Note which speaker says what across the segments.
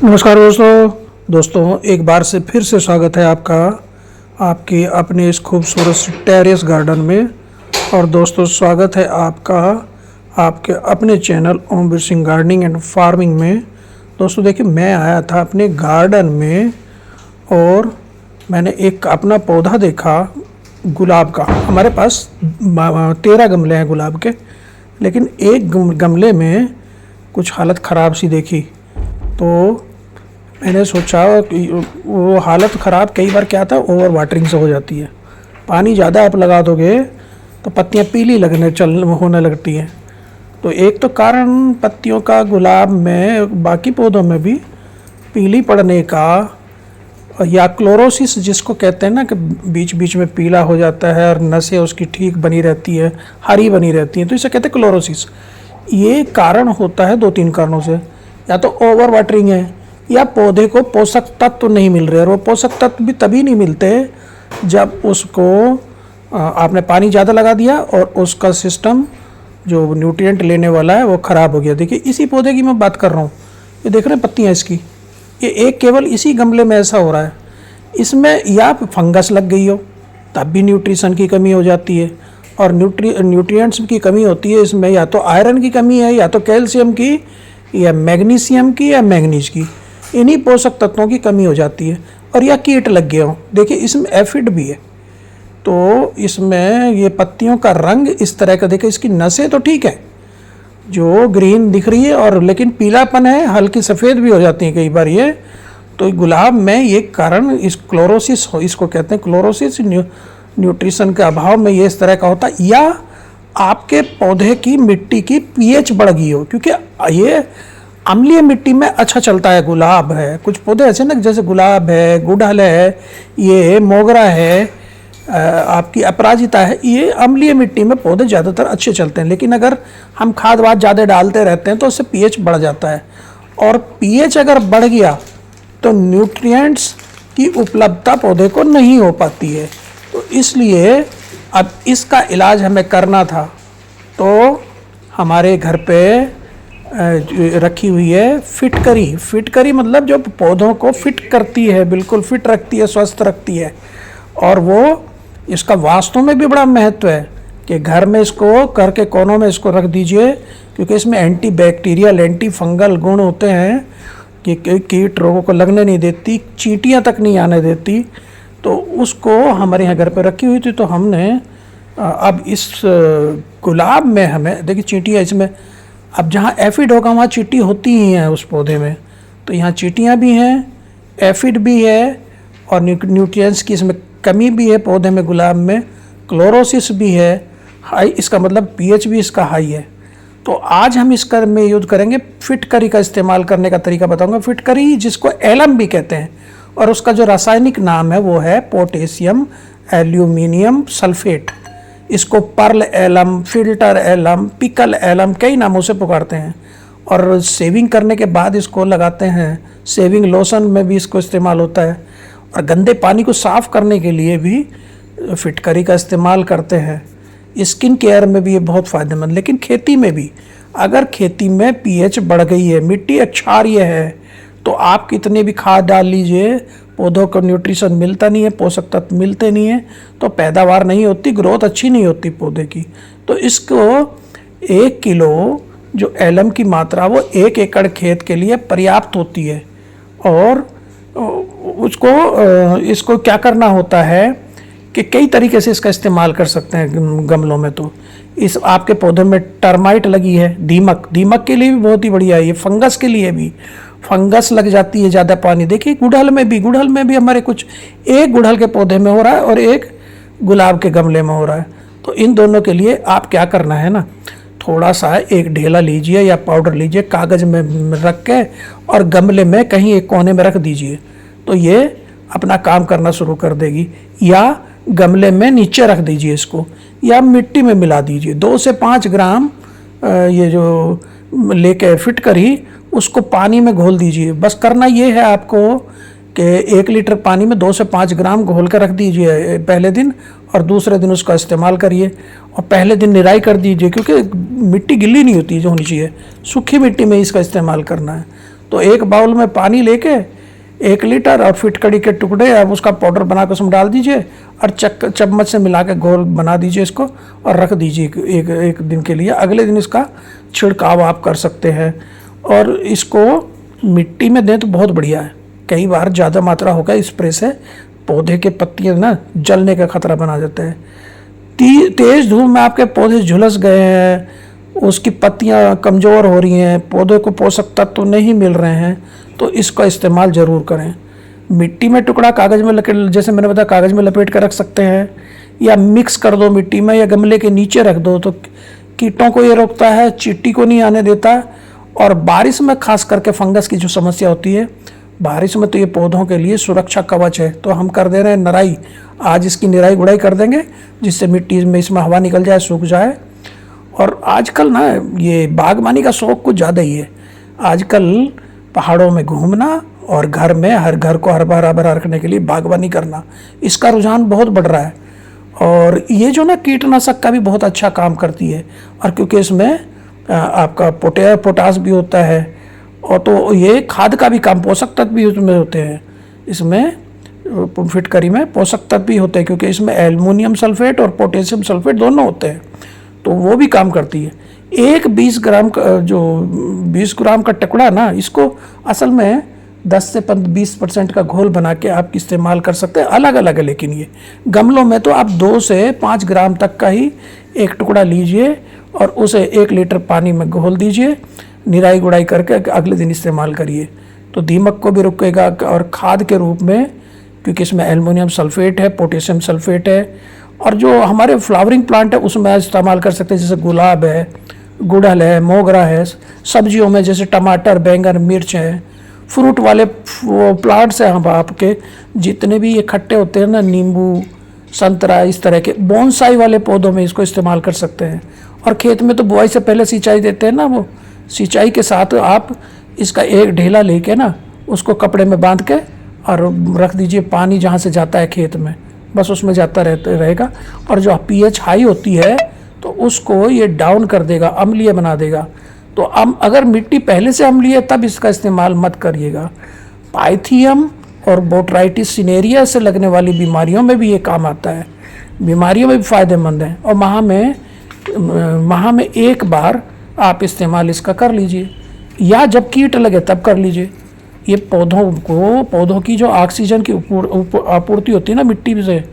Speaker 1: नमस्कार दोस्तों एक बार से फिर से स्वागत है आपका आपके अपने इस खूबसूरत टेरेस गार्डन में। और दोस्तों स्वागत है आपका आपके अपने channel Omveer Singh gardening and farming में। दोस्तों देखिए, मैं आया था अपने गार्डन में और मैंने एक अपना पौधा देखा गुलाब का। हमारे पास 13 गमले हैं गुलाब के, लेकिन एक गमले में कुछ हालत ख़राब सी देखी। तो मैंने सोचा कि वो हालत ख़राब कई बार क्या था, ओवर वाटरिंग से हो जाती है। पानी ज़्यादा आप लगा दोगे तो पत्तियां पीली होने लगती हैं। तो एक तो कारण पत्तियों का गुलाब में, बाकी पौधों में भी पीली पड़ने का, या क्लोरोसिस जिसको कहते हैं ना, कि बीच बीच में पीला हो जाता है और नसें उसकी ठीक बनी रहती है, हरी बनी रहती हैं, तो इसे कहते हैं क्लोरोसिस। ये कारण होता है 2-3 कारणों से। या तो ओवर वाटरिंग है, या पौधे को पोषक तत्व नहीं मिल रहे। और वो पोषक तत्व भी तभी नहीं मिलते जब उसको आपने पानी ज़्यादा लगा दिया और उसका सिस्टम जो न्यूट्रिएंट लेने वाला है वो ख़राब हो गया। देखिए, इसी पौधे की मैं बात कर रहा हूँ। ये देख रहे हैं पत्तियाँ इसकी, ये एक केवल इसी गमले में ऐसा हो रहा है। इसमें या फंगस लग गई हो तब भी न्यूट्रिशन की कमी हो जाती है, और न्यूट्रिएंट्स की कमी होती है इसमें, या तो आयरन की कमी है, या तो कैल्शियम की, या मैग्नीशियम की, या मैंगनीज की। इन्हीं पोषक तत्वों की कमी हो जाती है। और या कीट लग गया हो। देखिए, इसमें एफिड भी है, तो इसमें ये पत्तियों का रंग इस तरह का। देखिए, इसकी नसें तो ठीक है, जो ग्रीन दिख रही है, और लेकिन पीलापन है, हल्की सफ़ेद भी हो जाती है कई बार ये। तो गुलाब में ये कारण इस क्लोरोसिस हो, इसको कहते हैं क्लोरोसिस, न्यूट्रिशन के अभाव में ये इस तरह का होता है। या आपके पौधे की मिट्टी की पीएच बढ़ गई हो, क्योंकि ये अम्लीय मिट्टी में अच्छा चलता है। गुलाब है, कुछ पौधे ऐसे ना, जैसे गुलाब है, गुड़हल है, ये मोगरा है, आपकी अपराजिता है, ये अम्लीय मिट्टी में पौधे ज़्यादातर अच्छे चलते हैं। लेकिन अगर हम खाद वाद ज़्यादा डालते रहते हैं तो उससे पीएच बढ़ जाता है, और पीएच अगर बढ़ गया तो न्यूट्रिएंट्स की उपलब्धता पौधे को नहीं हो पाती है। तो इसलिए अब इसका इलाज हमें करना था। तो हमारे घर पे रखी हुई है फिटकरी। फिटकरी मतलब जो पौधों को फिट करती है, बिल्कुल फिट रखती है, स्वस्थ रखती है। और वो इसका वास्तव में भी बड़ा महत्व है कि घर में इसको करके कोनों में इसको रख दीजिए, क्योंकि इसमें एंटी बैक्टीरियल, एंटी फंगल गुण होते हैं कि कीट रोगों को लगने नहीं देती, चींटियाँ तक नहीं आने देती। तो उसको हमारे यहाँ घर पे रखी हुई थी। तो हमने अब इस गुलाब में हमें, देखिए चींटियाँ इसमें, अब जहाँ एफिड होगा वहाँ चींटी होती ही हैं उस पौधे में। तो यहाँ चींटियाँ भी हैं, एफिड भी है, और न्यूट्रिएंट्स की इसमें कमी भी है पौधे में, गुलाब में क्लोरोसिस भी है हाई। इसका मतलब पीएच भी इसका हाई है। तो आज हम इसका में यूज़ करेंगे फिटकरी का इस्तेमाल करने का तरीका बताऊंगा। फिटकरी जिसको एलम भी कहते हैं, और उसका जो रासायनिक नाम है वो है पोटेशियम एल्यूमिनियम सल्फेट। इसको pearl alum, filter alum, pickle alum, कई नामों से पुकारते हैं। और सेविंग करने के बाद इसको लगाते हैं, सेविंग लोशन में भी इसको इस्तेमाल होता है। और गंदे पानी को साफ़ करने के लिए भी फिटकरी का इस्तेमाल करते हैं। स्किन केयर में भी ये बहुत फ़ायदेमंद। लेकिन खेती में भी, अगर खेती में पीएच बढ़ गई है, मिट्टी क्षारीय है, तो आप कितने भी खाद डाल लीजिए, पौधों को न्यूट्रिशन मिलता नहीं है, पोषक तत्व मिलते नहीं है, तो पैदावार नहीं होती, ग्रोथ अच्छी नहीं होती पौधे की। तो इसको 1 किलो जो एलम की मात्रा वो 1 एकड़ खेत के लिए पर्याप्त होती है। और इसको क्या करना होता है कि कई तरीके से इसका इस्तेमाल कर सकते हैं गमलों में। तो इस आपके पौधे में टर्माइट लगी है, दीमक के लिए भी बहुत ही बढ़िया है। ये फंगस के लिए भी, फंगस लग जाती है ज़्यादा पानी। देखिए गुड़हल में भी हमारे कुछ, एक गुड़हल के पौधे में हो रहा है और एक गुलाब के गमले में हो रहा है। तो इन दोनों के लिए आप क्या करना है ना, थोड़ा सा एक ढेला लीजिए या पाउडर लीजिए, कागज़ में रख के, और गमले में कहीं एक कोने में रख दीजिए, तो ये अपना काम करना शुरू कर देगी। या गमले में नीचे रख दीजिए इसको, या मिट्टी में मिला दीजिए। 2 से 5 ग्राम ये जो लेके फिटकरी, उसको पानी में घोल दीजिए। बस करना ये है आपको कि 1 लीटर पानी में 2 से 5 ग्राम घोल कर रख दीजिए पहले दिन, और दूसरे दिन उसका इस्तेमाल करिए। और पहले दिन निराई कर दीजिए, क्योंकि मिट्टी गिल्ली नहीं होती जो होनी चाहिए, सूखी मिट्टी में इसका इस्तेमाल करना है। तो एक बाउल में पानी लेके 1 लीटर और फिटकरी के टुकड़े अब उसका पाउडर बना कर उसमें डाल दीजिए और चम्मच से मिला के घोल बना दीजिए इसको और रख दीजिए एक दिन के लिए। अगले दिन इसका छिड़काव आप कर सकते हैं और इसको मिट्टी में दें तो बहुत बढ़िया है। कई बार ज़्यादा मात्रा होगा स्प्रे से पौधे के पत्तियाँ ना जलने का खतरा बना जाता है। तेज़ धूप में आपके पौधे झुलस गए हैं, उसकी पत्तियाँ कमज़ोर हो रही हैं, पौधे को पोषक तत्व तो नहीं मिल रहे हैं, तो इसका इस्तेमाल ज़रूर करें। मिट्टी में टुकड़ा कागज़ में लपेट, जैसे मैंने बताया कागज़ में लपेट कर रख सकते हैं या मिक्स कर दो मिट्टी में या गमले के नीचे रख दो, तो कीटों को ये रोकता है, चींटी को नहीं आने देता। और बारिश में खास करके फंगस की जो समस्या होती है बारिश में, तो ये पौधों के लिए सुरक्षा कवच है। तो हम कर दे रहे हैं निराई, आज इसकी निराई गुड़ाई कर देंगे जिससे मिट्टी में इसमें हवा निकल जाए, सूख जाए। और आजकल ना ये बागवानी का शौक कुछ ज़्यादा ही है। आजकल पहाड़ों में घूमना और घर में हर घर को हरा भरा रखने के लिए बागवानी करना, इसका रुझान बहुत बढ़ रहा है। और ये जो ना कीटनाशक का भी बहुत अच्छा काम करती है, और क्योंकि इसमें आपका पोटास भी होता है, और तो ये खाद का भी काम, पोषक तत्व भी उसमें होते हैं। इसमें फिटकरी में पोषक तत्व भी होते हैं क्योंकि इसमें एल्युमिनियम सल्फेट और पोटेशियम सल्फेट दोनों होते हैं, तो वो भी काम करती है। एक 20 ग्राम का जो 20 ग्राम का टुकड़ा ना, इसको असल में 10 से 20% का घोल बना के आप इस्तेमाल कर सकते हैं। अलग अलग है, लेकिन ये गमलों में तो आप 2 से 5 ग्राम तक का ही एक टुकड़ा लीजिए और उसे 1 लीटर पानी में घोल दीजिए, निराई गुड़ाई करके अगले दिन इस्तेमाल करिए, तो दीमक को भी रुकेगा। और खाद के रूप में, क्योंकि इसमें एल्युमिनियम सल्फेट है, पोटेशियम सल्फेट है, और जो हमारे फ्लावरिंग प्लांट है उसमें इस्तेमाल कर सकते हैं, जैसे गुलाब है, गुड़हल है, मोगरा है। सब्जियों में जैसे टमाटर, बैंगन, मिर्च है। फ्रूट वाले वो प्लांट्स हैं हम आपके जितने भी ये खट्टे होते हैं ना, नींबू, संतरा, इस तरह के बोनसाई वाले पौधों में इसको इस्तेमाल कर सकते हैं। और खेत में तो बुआई से पहले सिंचाई देते हैं ना, वो सिंचाई के साथ आप इसका एक ढेला लेके ना उसको कपड़े में बांध के और रख दीजिए। पानी जहाँ से जाता है खेत में बस उसमें जाता रहेगा, और जो पीएच हाई होती है तो उसको ये डाउन कर देगा, अम्लीय बना देगा। तो अगर मिट्टी पहले से अम्लीय है तब इसका इस्तेमाल मत करिएगा। पाइथियम और बोट्राइटिस सिनेरिया से लगने वाली बीमारियों में भी ये काम आता है, बीमारियों में भी फ़ायदेमंद है। और माह में 1 बार आप इस्तेमाल इसका कर लीजिए, या जब कीट लगे तब कर लीजिए। ये पौधों की जो ऑक्सीजन की आपूर्ति होती है ना मिट्टी से,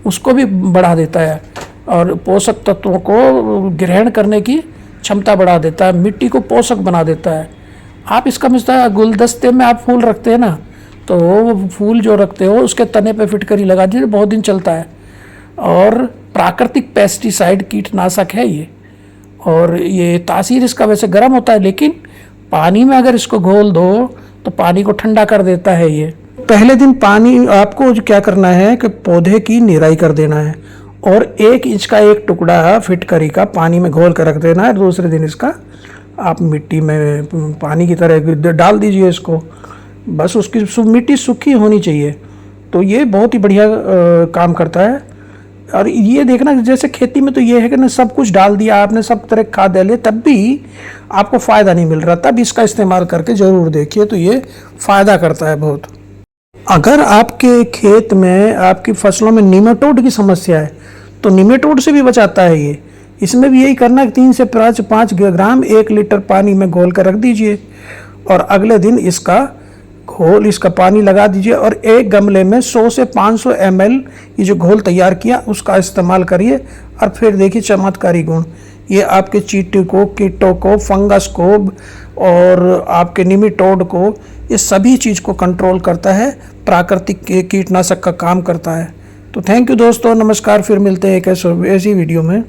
Speaker 1: उसको भी बढ़ा देता है और पोषक तत्वों को ग्रहण करने की क्षमता बढ़ा देता है, मिट्टी को पोषक बना देता है। आप इसका मिलता गुलदस्ते में आप फूल रखते हैं ना, तो वो फूल जो रखते हो उसके तने पे फिटकरी लगा दीजिए, बहुत दिन चलता है। और प्राकृतिक पेस्टिसाइड कीटनाशक है ये, और ये तासीर इसका वैसे गर्म होता है, लेकिन पानी में अगर इसको घोल दो तो पानी को ठंडा कर देता है ये। पहले दिन पानी आपको क्या करना है कि पौधे की निराई कर देना है और 1 इंच का एक टुकड़ा फिटकरी का पानी में घोल कर रख देना है। दूसरे दिन इसका आप मिट्टी में पानी की तरह डाल दीजिए इसको, बस उसकी मिट्टी सूखी होनी चाहिए। तो ये बहुत ही बढ़िया काम करता है। और ये देखना जैसे खेती में तो ये है कि ना सब कुछ डाल दिया आपने, सब तरह खाद डाले, तब भी आपको फ़ायदा नहीं मिल रहा, तब इसका इस्तेमाल करके ज़रूर देखिए, तो ये फ़ायदा करता है बहुत। अगर आपके खेत में आपकी फसलों में निमेटोड की समस्या है तो निमेटोड से भी बचाता है ये। इसमें भी यही करना है, 3 से 5 ग्राम 1 लीटर पानी में घोल कर रख दीजिए और अगले दिन इसका पानी लगा दीजिए और एक गमले में 100 से 500 ml ये जो घोल तैयार किया उसका इस्तेमाल करिए। और फिर देखिए चमत्कारी गुण, ये आपके चींटी को, कीटों को, फंगस को और आपके निमेटोड को, ये सभी चीज़ को कंट्रोल करता है, प्राकृतिक कीटनाशक का काम करता है। तो थैंक यू दोस्तों, नमस्कार, फिर मिलते हैं एक ऐसी वीडियो में।